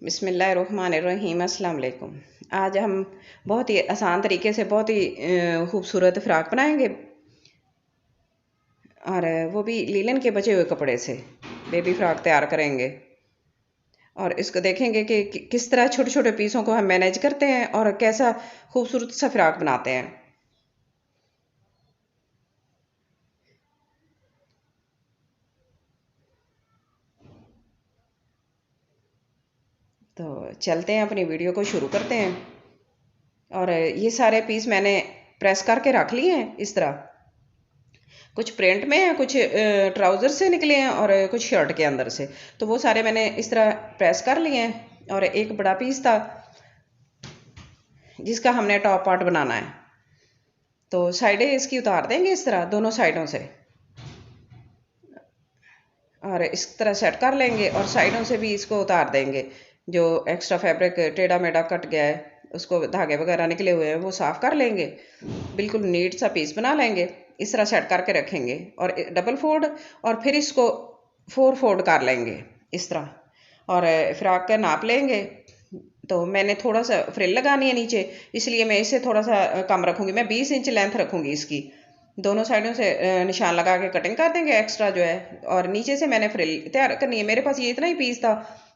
बिस्मिल्लाहिर्रहमानिर्रहीम अस्सलाम वालेकुम। आज हम बहुत ही आसान तरीके से बहुत ही खूबसूरत फ़्रॉक बनाएंगे और वो भी लीलन के बचे हुए कपड़े से बेबी फ़्रॉक तैयार करेंगे। और इसको देखेंगे कि किस तरह छोटे छोटे पीसों को हम मैनेज करते हैं और कैसा खूबसूरत सा फ़्रॉक बनाते हैं। तो चलते हैं, अपनी वीडियो को शुरू करते हैं। और ये सारे पीस मैंने प्रेस करके रख लिए हैं इस तरह। कुछ प्रिंट में है, कुछ ट्राउज़र से निकले हैं और कुछ शर्ट के अंदर से। तो वो सारे मैंने इस तरह प्रेस कर लिए हैं। और एक बड़ा पीस था जिसका हमने टॉप पार्ट बनाना है, तो साइडें इसकी उतार देंगे इस तरह दोनों साइडों से और इस तरह सेट कर लेंगे और साइडों से भी इसको उतार देंगे। जो एक्स्ट्रा फैब्रिक टेढ़ा मेढ़ा कट गया है, उसको धागे वगैरह निकले हुए हैं, वो साफ़ कर लेंगे। बिल्कुल नीट सा पीस बना लेंगे, इस तरह सेट करके रखेंगे और डबल फोल्ड और फिर इसको 4 फोल्ड कर लेंगे इस तरह। और फ्रॉक का नाप लेंगे। तो मैंने थोड़ा सा फ्रिल लगानी है नीचे, इसलिए मैं इसे थोड़ा सा कम रखूँगी। मैं 20 इंच लेंथ रखूँगी इसकी। दोनों साइडों से निशान लगा के कटिंग कर देंगे एक्स्ट्रा जो है। और नीचे से मैंने फ्रिल तैयार करनी है। मेरे पास ये इतना ही पीस था,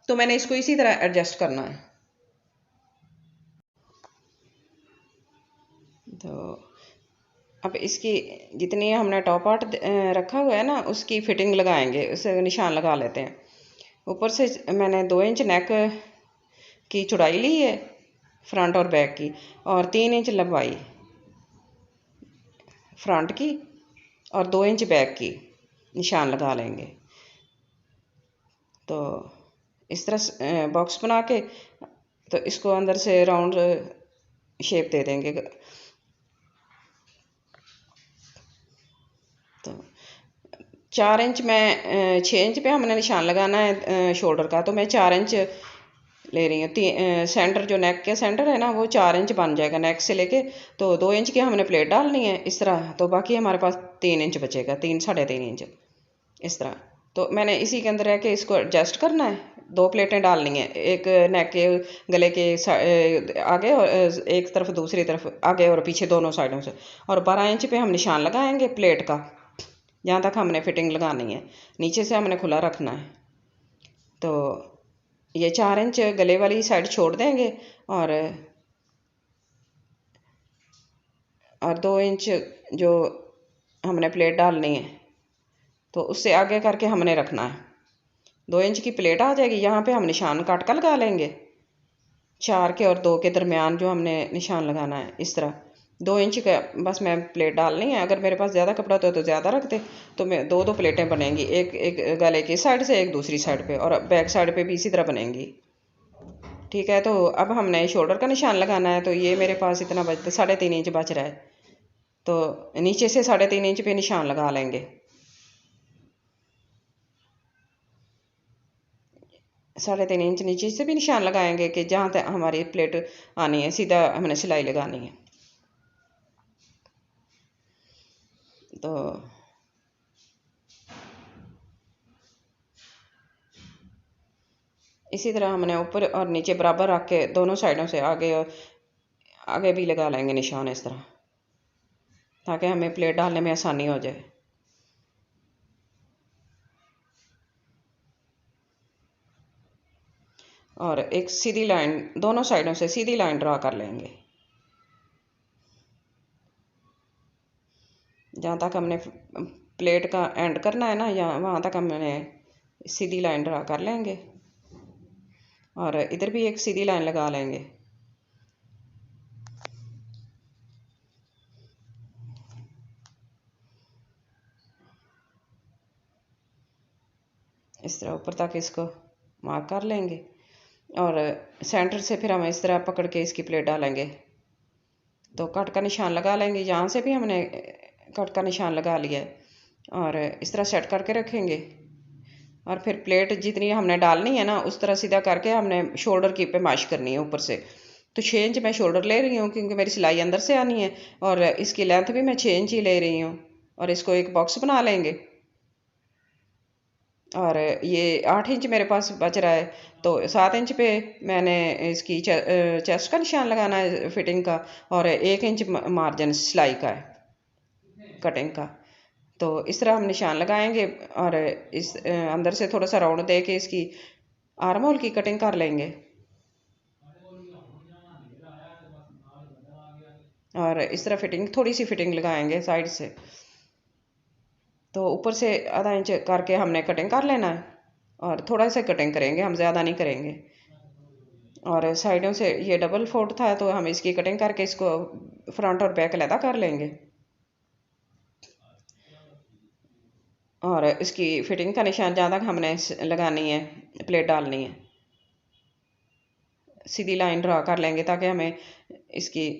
तो मैंने इसको इसी तरह एडजस्ट करना है। तो अब इसकी जितनी हमने टॉप पार्ट रखा हुआ है ना, उसकी फिटिंग लगाएंगे, उसे निशान लगा लेते हैं। ऊपर से मैंने 2 इंच नेक की चौड़ाई ली है फ्रंट और बैक की, और 3 इंच लंबाई फ्रंट की और 2 इंच बैक की निशान लगा लेंगे। तो इस तरह बॉक्स बना के तो इसको अंदर से राउंड शेप दे देंगे। तो 4 इंच में 6 इंच पे हमने निशान लगाना है शोल्डर का, तो मैं 4 इंच ले रही हूँ। सेंटर जो नेक के सेंटर है ना, वो 4 इंच बन जाएगा नेक से लेके। तो 2 इंच की हमने प्लेट डालनी है इस तरह। तो बाकी हमारे पास 3 इंच बचेगा, 3 साढ़े 3 इंच इस तरह। तो मैंने इसी के अंदर रह के इसको एडजस्ट करना है। 2 प्लेटें डालनी है, एक नेक के गले के आगे और एक तरफ दूसरी तरफ आगे और पीछे दोनों साइडों से। और 12 इंच पे हम निशान लगाएंगे प्लेट का, जहाँ तक हमने फिटिंग लगानी है। नीचे से हमने खुला रखना है। तो ये 4 इंच गले वाली साइड छोड़ देंगे और 2 इंच जो हमने प्लेट डालनी है, तो उससे आगे करके हमने रखना है। 2 इंच की प्लेट आ जाएगी, यहाँ पे हम निशान काट कर लगा लेंगे। 4 के और 2 के दरमियान जो हमने निशान लगाना है इस तरह। 2 इंच का बस मैं प्लेट डालनी है। अगर मेरे पास ज़्यादा कपड़ा होता तो ज़्यादा रखते, तो मैं 2 प्लेटें बनेंगी, एक गले की साइड से, एक दूसरी साइड पे, और बैक साइड पे भी इसी तरह बनेंगी। ठीक है। तो अब हमने शोल्डर का निशान लगाना है। तो ये मेरे पास इतना बचता, 3.5 इंच बच रहा है। तो नीचे से 3.5 इंच पे निशान लगा लेंगे। 3.5 इंच नीचे से भी निशान लगाएंगे कि जहाँ तक हमारी प्लेट आनी है, सीधा हमने सिलाई लगानी है। तो इसी तरह हमने ऊपर और नीचे बराबर रख के दोनों साइडों से आगे और आगे भी लगा लेंगे निशान इस तरह, ताकि हमें प्लेट डालने में आसानी हो जाए। और एक सीधी लाइन दोनों साइडों से सीधी लाइन ड्रा कर लेंगे। जहाँ तक हमने प्लेट का एंड करना है ना, यहाँ वहाँ तक हमने सीधी लाइन ड्रा कर लेंगे और इधर भी एक सीधी लाइन लगा लेंगे। इस तरह ऊपर तक इसको मार्क कर लेंगे और सेंटर से फिर हम इस तरह पकड़ के इसकी प्लेट डालेंगे। तो कट का निशान लगा लेंगे, यहाँ से भी हमने कट का निशान लगा लिया है और इस तरह सेट करके रखेंगे। और फिर प्लेट जितनी हमने डालनी है ना, उस तरह सीधा करके हमने शोल्डर की पे माश करनी है ऊपर से। तो 6 इंच मैं शोल्डर ले रही हूँ, क्योंकि मेरी सिलाई अंदर से आनी है और इसकी लेंथ भी मैं 6 इंच ही ले रही हूँ। और इसको एक बॉक्स बना लेंगे और ये 8 इंच मेरे पास बच रहा है, तो 7 इंच पे मैंने इसकी चेस्ट का निशान लगाना है फिटिंग का, और 1 इंच मार्जिन सिलाई का है कटिंग का। तो इस तरह हम निशान लगाएंगे और इस अंदर से थोड़ा सा राउंड दे के इसकी आर्म होल की कटिंग कर लेंगे। और इस तरह फिटिंग, थोड़ी सी फिटिंग लगाएंगे साइड से, तो ऊपर से आधा इंच करके हमने कटिंग कर लेना है, और थोड़ा सा कटिंग करेंगे, हम ज़्यादा नहीं करेंगे। और साइडों से ये डबल फोल्ड था तो हम इसकी कटिंग करके इसको फ्रंट और बैक अलहदा कर लेंगे। और इसकी फिटिंग का निशान जहाँ तक हमने लगानी है, प्लेट डालनी है, सीधी लाइन ड्रा कर लेंगे ताकि हमें इसकी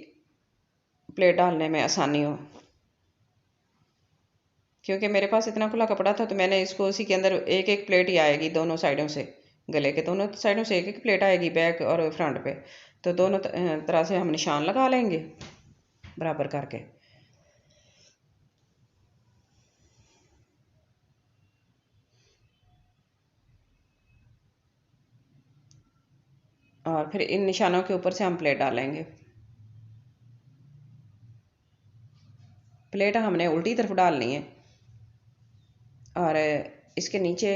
प्लेट डालने में आसानी हो। क्योंकि मेरे पास इतना खुला कपड़ा था तो मैंने इसको उसी के अंदर एक एक प्लेट ही आएगी दोनों साइडों से, गले के दोनों साइडों से एक एक प्लेट आएगी बैक और फ्रंट पे। तो दोनों तरह से हम निशान लगा लेंगे बराबर करके। और फिर इन निशानों के ऊपर से हम प्लेट डालेंगे। प्लेट हमने उल्टी तरफ डालनी है, और इसके नीचे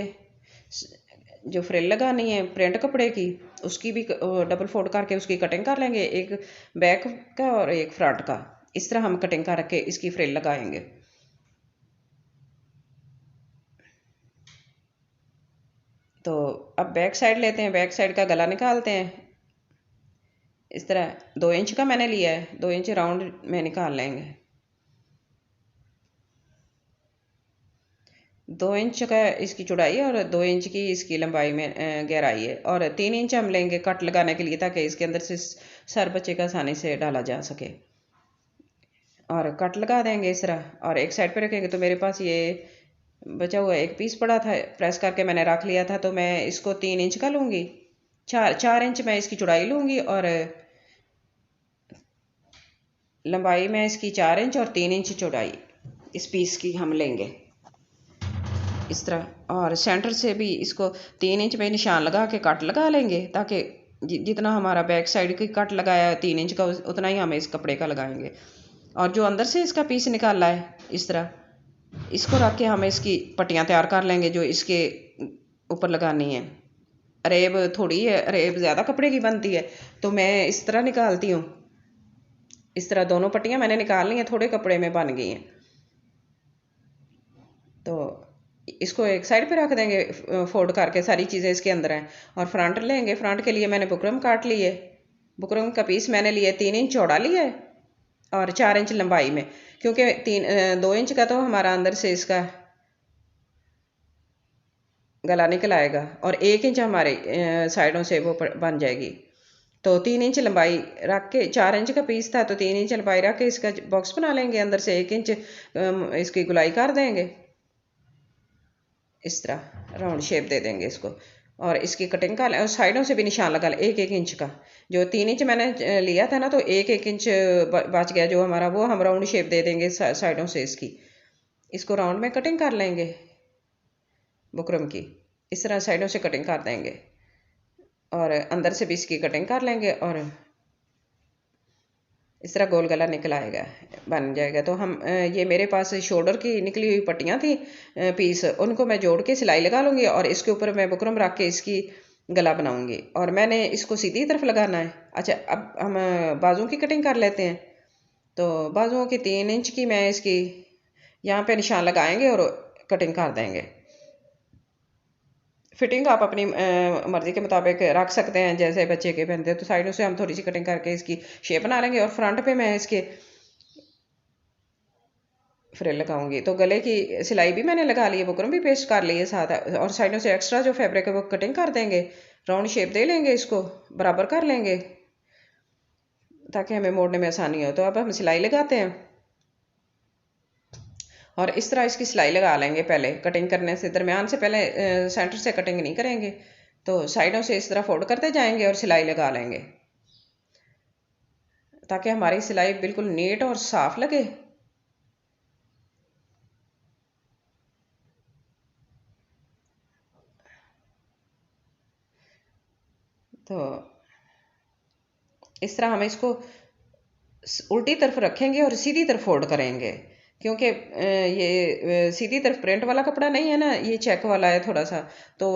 जो फ्रिल लगानी है प्रिंट कपड़े की, उसकी भी डबल फोल्ड करके उसकी कटिंग कर लेंगे, एक बैक का और एक फ्रंट का। इस तरह हम कटिंग करके इसकी फ्रिल लगाएंगे। तो अब बैक साइड लेते हैं, बैक साइड का गला निकालते हैं। इस तरह 2 इंच का मैंने लिया है, 2 इंच राउंड में निकाल लेंगे। 2 इंच का इसकी चौड़ाई और 2 इंच की इसकी लंबाई में गहराई है, और 3 इंच हम लेंगे कट लगाने के लिए ताकि इसके अंदर से सर बच्चे का आसानी से डाला जा सके। और कट लगा देंगे इस तरह, और एक साइड पे रखेंगे। तो मेरे पास ये बचा हुआ एक पीस पड़ा था, प्रेस करके मैंने रख लिया था, तो मैं इसको 3 इंच का लूँगी, 4 इंच मैं इसकी चौड़ाई लूँगी, और लंबाई में इसकी 4 इंच और 3 इंच चौड़ाई इस पीस की हम लेंगे इस तरह। और सेंटर से भी इसको 3 इंच में निशान लगा के कट लगा लेंगे, ताकि जितना हमारा बैक साइड की कट लगाया 3 इंच का उतना ही हमें इस कपड़े का लगाएंगे। और जो अंदर से इसका पीस निकाला है इस तरह, इसको रख के हम इसकी पट्टियाँ तैयार कर लेंगे जो इसके ऊपर लगानी है। अरेब थोड़ी है, अरेब ज़्यादा कपड़े की बनती है, तो मैं इस तरह निकालती हूँ। इस तरह दोनों पट्टियाँ मैंने निकाल ली हैं, थोड़े कपड़े में बन गई हैं। तो इसको एक साइड पे रख देंगे फोल्ड करके, सारी चीज़ें इसके अंदर हैं। और फ्रंट लेंगे, फ्रंट के लिए मैंने बुकरम काट ली है। बुकरम का पीस मैंने लिया 3 इंच चौड़ा लिया है और 4 इंच लंबाई में, क्योंकि 2 इंच का तो हमारा अंदर से इसका गला निकल आएगा, और 1 इंच हमारे साइडों से वो बन जाएगी। तो 3 इंच लंबाई रख के, 4 इंच का पीस था तो 3 इंच लंबाई रख के इसका बॉक्स बना लेंगे, अंदर से 1 इंच इसकी गुलाई कर देंगे। इस तरह राउंड शेप दे देंगे इसको, और इसकी कटिंग का साइडों से भी निशान लगा 1-1 इंच का। जो 3 इंच मैंने लिया था ना, तो 1-1 इंच बच गया जो हमारा, वो हम राउंड शेप दे देंगे साइडों से इसकी। इसको राउंड में कटिंग कर लेंगे बुकरम की, इस तरह साइडों से कटिंग कर देंगे, और अंदर से भी इसकी कटिंग कर लेंगे, और इस तरह गोल गला निकल आएगा, बन जाएगा। तो हम ये मेरे पास शोल्डर की निकली हुई पट्टियाँ थी पीस, उनको मैं जोड़ के सिलाई लगा लूँगी, और इसके ऊपर मैं बुकरम रख के इसकी गला बनाऊँगी, और मैंने इसको सीधी तरफ लगाना है। अच्छा, अब हम बाजुओं की कटिंग कर लेते हैं। तो बाजुओं की 3 इंच की मैं इसकी यहाँ पे निशान लगाएंगे और कटिंग कर देंगे। फिटिंग आप अपनी मर्ज़ी के मुताबिक रख सकते हैं, जैसे बच्चे के पहनते हैं। तो साइडों से हम थोड़ी सी कटिंग करके इसकी शेप बना लेंगे, और फ्रंट पे मैं इसके फ्रिल लगाऊंगी। तो गले की सिलाई भी मैंने लगा ली है, बुकरम भी पेस्ट कर ली है साथ, और साइडों से एक्स्ट्रा जो फैब्रिक है वो कटिंग कर देंगे, राउंड शेप दे लेंगे, इसको बराबर कर लेंगे ताकि हमें मोड़ने में आसानी हो। तो अब हम सिलाई लगाते हैं, और इस तरह इसकी सिलाई लगा लेंगे। पहले कटिंग करने से दरमियान से पहले सेंटर से कटिंग नहीं करेंगे, तो साइडों से इस तरह फोल्ड करते जाएंगे और सिलाई लगा लेंगे, ताकि हमारी सिलाई बिल्कुल नीट और साफ लगे। तो इस तरह हम इसको उल्टी तरफ रखेंगे और सीधी तरफ फोल्ड करेंगे, क्योंकि ये सीधी तरफ प्रिंट वाला कपड़ा नहीं है ना, ये चेक वाला है थोड़ा सा। तो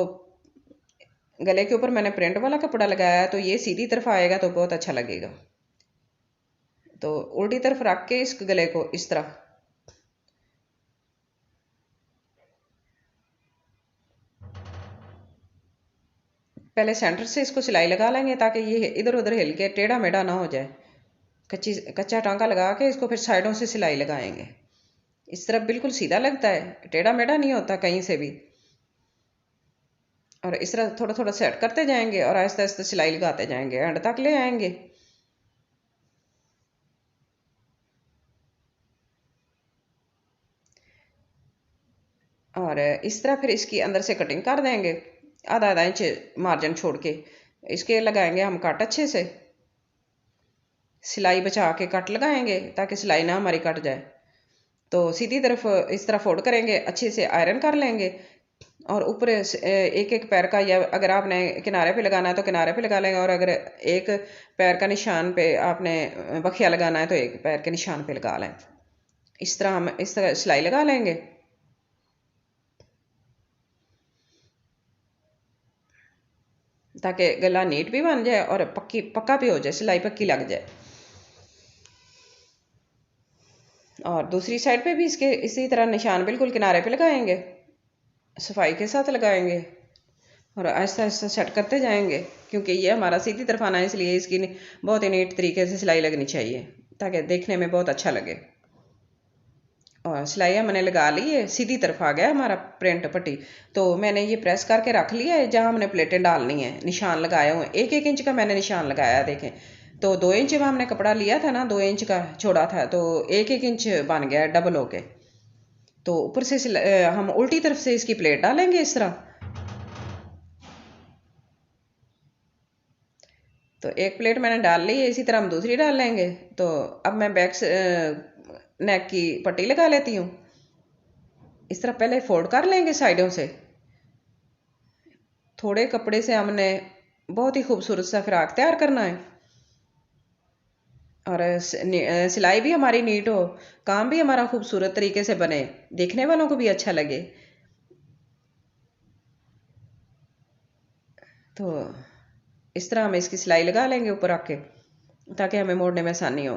गले के ऊपर मैंने प्रिंट वाला कपड़ा लगाया, तो ये सीधी तरफ आएगा तो बहुत अच्छा लगेगा। तो उल्टी तरफ रख के इस गले को इस तरह पहले सेंटर से इसको सिलाई लगा लेंगे, ताकि ये इधर उधर हिल के टेढ़ा मेढ़ा ना हो जाए। कच्चा टांका लगा के इसको फिर साइडों से सिलाई लगाएंगे। इस तरफ बिल्कुल सीधा लगता है, टेढ़ा मेढ़ा नहीं होता कहीं से भी। और इस तरह थोड़ा थोड़ा सेट करते जाएंगे और आहिस्ता आहिस्ता सिलाई लगाते जाएंगे, एंड तक ले आएंगे। और इस तरह फिर इसकी अंदर से कटिंग कर देंगे, आधा आधा इंच मार्जिन छोड़ के इसके लगाएंगे हम कट। अच्छे से सिलाई बचा के कट लगाएंगे ताकि सिलाई ना हमारी कट जाए। तो सीधी तरफ इस तरह फोल्ड करेंगे, अच्छे से आयरन कर लेंगे। और ऊपर एक एक पैर का, या अगर आपने किनारे पे लगाना है तो किनारे पे लगा लेंगे, और अगर एक पैर का निशान पे आपने बखिया लगाना है तो एक पैर के निशान पे लगा लें। इस तरह हम इस तरह सिलाई लगा लेंगे, ताकि गला नीट भी बन जाए और पक्का भी हो जाए, सिलाई पक्की लग जाए। और दूसरी साइड पे भी इसके इसी तरह निशान बिल्कुल किनारे पे लगाएंगे, सफाई के साथ लगाएंगे और आहिस्ता आहिस्ता सेट करते जाएंगे, क्योंकि ये हमारा सीधी तरफ आना है, इसलिए इसकी बहुत ही नीट तरीके से सिलाई लगनी चाहिए ताकि देखने में बहुत अच्छा लगे। और सिलाई हमने लगा ली है, सीधी तरफ आ गया हमारा प्रिंट पट्टी। तो मैंने ये प्रेस करके रख लिया है जहाँ हमने प्लेटें डालनी है, निशान लगाए हुए एक एक इंच का मैंने निशान लगाया। देखें तो 2 इंच में हमने कपड़ा लिया था ना, 2 इंच का छोड़ा था, तो एक एक इंच बन गया डबल होके। तो ऊपर से हम उल्टी तरफ से इसकी प्लेट डालेंगे इस तरह। तो एक प्लेट मैंने डाल ली है, इसी तरह हम दूसरी डाल लेंगे। तो अब मैं बैक नेक की पट्टी लगा लेती हूँ। इस तरह पहले फोल्ड कर लेंगे साइडों से। थोड़े कपड़े से हमने बहुत ही खूबसूरत सा फ्राक तैयार करना है, और सिलाई भी हमारी नीट हो, काम भी हमारा खूबसूरत तरीके से बने, देखने वालों को भी अच्छा लगे। तो इस तरह हम इसकी सिलाई लगा लेंगे ऊपर आके, ताकि हमें मोड़ने में आसानी हो।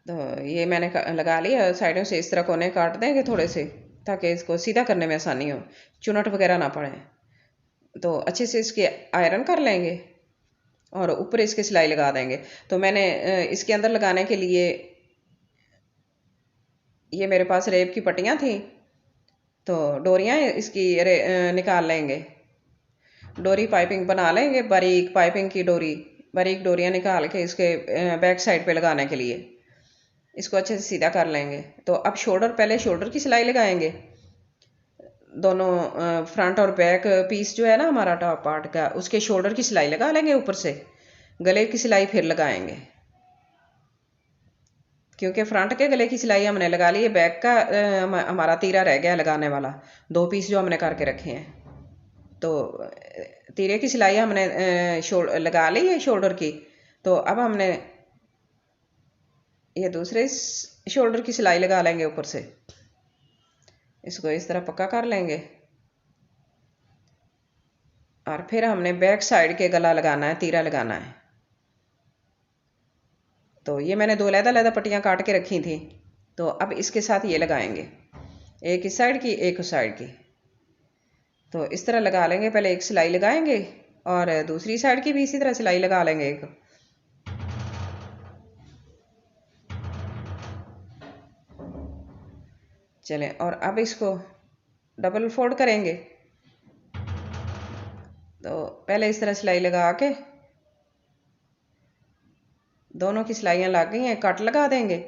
तो ये मैंने लगा लिया, साइडों से इस तरह कोने काट देंगे थोड़े से, ताकि इसको सीधा करने में आसानी हो, चुनट वगैरह ना पड़े। तो अच्छे से इसकी आयरन कर लेंगे और ऊपर इसकी सिलाई लगा देंगे। तो मैंने इसके अंदर लगाने के लिए ये मेरे पास रेब की पट्टियाँ थी, तो डोरियाँ इसकी निकाल लेंगे। डोरी पाइपिंग बना लेंगे, बारीक पाइपिंग की डोरी, बारीक डोरियाँ निकाल के इसके बैक साइड पे लगाने के लिए इसको अच्छे से सीधा कर लेंगे। तो अब पहले शोल्डर की सिलाई लगाएंगे। दोनों फ्रंट और बैक पीस जो है ना हमारा टॉप पार्ट का, उसके शोल्डर की सिलाई लगा लेंगे ऊपर से। गले की सिलाई फिर लगाएंगे, क्योंकि फ्रंट के गले की सिलाई हमने लगा ली है, बैक का हमारा तीरा रह गया लगाने वाला, 2 पीस जो हमने करके रखे हैं। तो तीरे की सिलाई हमने लगा ली है शोल्डर की। तो अब हमने ये दूसरे शोल्डर की सिलाई लगा लेंगे ऊपर से, इसको इस तरह पक्का कर लेंगे। और फिर हमने बैक साइड के गला लगाना है, तीरा लगाना है। तो ये मैंने 2 अलग-अलग पट्टियाँ काट के रखी थी, तो अब इसके साथ ये लगाएंगे, एक इस साइड की एक उस साइड की। तो इस तरह लगा लेंगे, पहले एक सिलाई लगाएंगे और दूसरी साइड की भी इसी तरह सिलाई लगा लेंगे एक। चलें, और अब इसको डबल फोल्ड करेंगे। तो पहले इस तरह सिलाई लगा के, दोनों की सिलाइयाँ लग गई हैं, कट लगा देंगे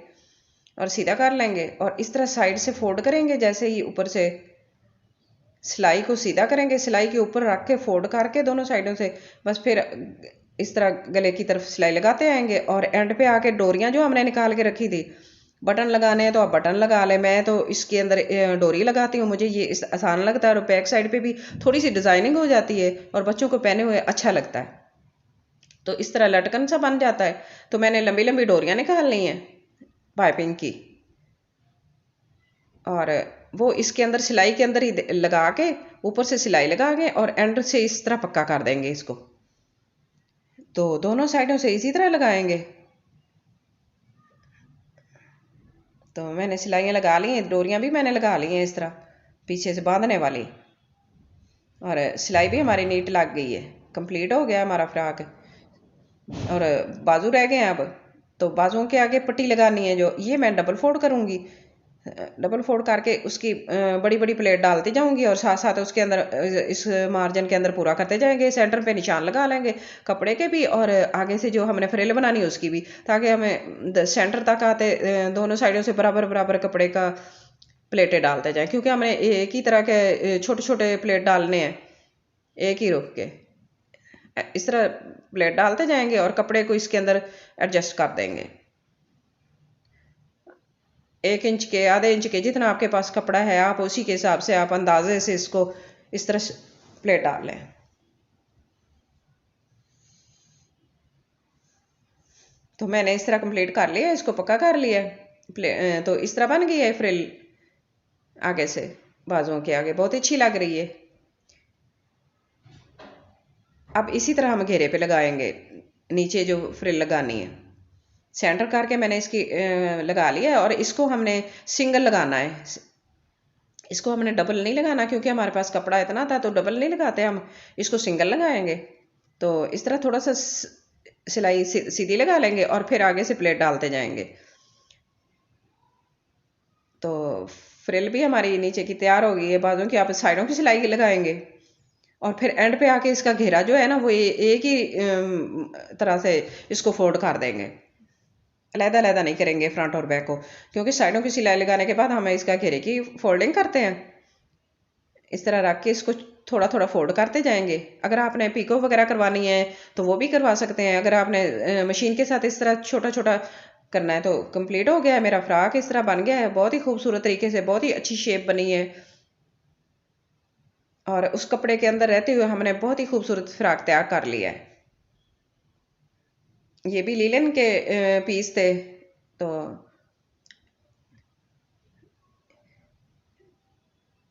और सीधा कर लेंगे। और इस तरह साइड से फोल्ड करेंगे, जैसे ही ऊपर से सिलाई को सीधा करेंगे, सिलाई के ऊपर रख के फोल्ड करके दोनों साइडों से, बस फिर इस तरह गले की तरफ सिलाई लगाते आएंगे। और एंड पे आके डोरियां जो हमने निकाल के रखी थी बटन लगाने हैं तो आप बटन लगा लें। मैं तो इसके अंदर डोरी लगाती हूँ, मुझे ये आसान लगता है और बैक साइड पे भी थोड़ी सी डिज़ाइनिंग हो जाती है और बच्चों को पहने हुए अच्छा लगता है। तो इस तरह लटकन सा बन जाता है। तो मैंने लंबी लंबी डोरियाँ निकाल ली हैं पाइपिंग की, और वो इसके अंदर सिलाई के अंदर ही लगा के, ऊपर से सिलाई लगा के और एंड से इस तरह पक्का कर देंगे इसको। तो दोनों साइडों से इसी तरह लगाएंगे। तो मैंने सिलाइयाँ लगा ली हैं, डोरियाँ भी मैंने लगा ली हैं इस तरह पीछे से बांधने वाली, और सिलाई भी हमारी नीट लग गई है। कंप्लीट हो गया हमारा फ्रॉक। और बाजू रह गए हैं अब। तो बाजुओं के आगे पट्टी लगानी है, जो ये मैं डबल फोल्ड करूँगी। डबल फोल्ड करके उसकी बड़ी बड़ी प्लेट डालती जाऊंगी और साथ साथ उसके अंदर इस मार्जिन के अंदर पूरा करते जाएंगे। सेंटर पे निशान लगा लेंगे कपड़े के भी और आगे से जो हमने फ्रिल बनानी है उसकी भी, ताकि हमें सेंटर तक आते दोनों साइडों से बराबर बराबर कपड़े का प्लेटें डालते जाएं, क्योंकि हमने एक ही तरह के छोटे छोटे प्लेट डालने हैं एक ही रुख के। इस तरह प्लेट डालते जाएंगे और कपड़े को इसके अंदर एडजस्ट कर देंगे। 1 इंच के, आधे इंच के, जितना आपके पास कपड़ा है आप उसी के हिसाब से आप अंदाजे से इसको इस तरह प्लेट डाल लें। तो मैंने इस तरह कंप्लीट कर लिया, इसको पक्का कर लिया। तो इस तरह बन गई है फ्रिल आगे से, बाजुओं के आगे बहुत अच्छी लग रही है। अब इसी तरह हम घेरे पे लगाएंगे नीचे जो फ्रिल लगानी है। सेंटर करके मैंने इसकी लगा लिया और इसको हमने सिंगल लगाना है। इसको हमने डबल नहीं लगाना, क्योंकि हमारे पास कपड़ा इतना था तो डबल नहीं लगाते हम, इसको सिंगल लगाएंगे। तो इस तरह थोड़ा सा सिलाई सीधी लगा लेंगे और फिर आगे से प्लेट डालते जाएंगे। तो फ्रिल भी हमारी नीचे की तैयार हो गई है। बाजू की आप साइडों की सिलाई लगाएंगे और फिर एंड पे आके इसका घेरा जो है ना वो एक ही तरह से इसको फोल्ड कर देंगे, अलहदा अलहदा नहीं करेंगे फ्रंट और बैक को, क्योंकि साइडों की सिलाई लगाने के बाद हम इसका घेरे की फोल्डिंग करते हैं। इस तरह रख के इसको थोड़ा थोड़ा फोल्ड करते जाएंगे। अगर आपने पीको वगैरह करवानी है तो वो भी करवा सकते हैं। अगर आपने मशीन के साथ इस तरह छोटा छोटा करना है तो कंप्लीट हो गया है मेरा फ्रॉक। इस तरह बन गया है बहुत ही खूबसूरत तरीके से, बहुत ही अच्छी शेप बनी है और उस कपड़े के अंदर रहते हुए हमने बहुत ही खूबसूरत फ्रॉक तैयार कर लिया है। ये भी लीलन के पीस थे। तो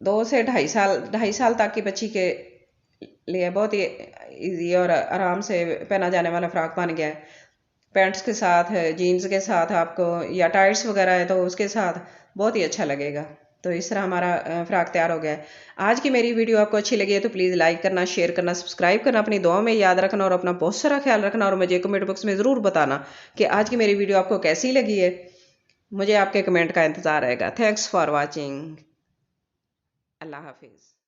2 से 2.5 साल तक की बच्ची के लिए बहुत ही इजी और आराम से पहना जाने वाला फ्रॉक बन गया है। पैंट्स के साथ, जीन्स के साथ आपको, या टाइट्स वगैरह है तो उसके साथ बहुत ही अच्छा लगेगा। तो इस तरह हमारा फ्रॉक तैयार हो गया है। आज की मेरी वीडियो आपको अच्छी लगी है तो प्लीज़ लाइक करना, शेयर करना, सब्सक्राइब करना, अपनी दुआओं में याद रखना और अपना बहुत सारा ख्याल रखना। और मुझे कमेंट बॉक्स में ज़रूर बताना कि आज की मेरी वीडियो आपको कैसी लगी है। मुझे आपके कमेंट का इंतज़ार रहेगा। Thanks for watching. अल्लाह हाफिज़।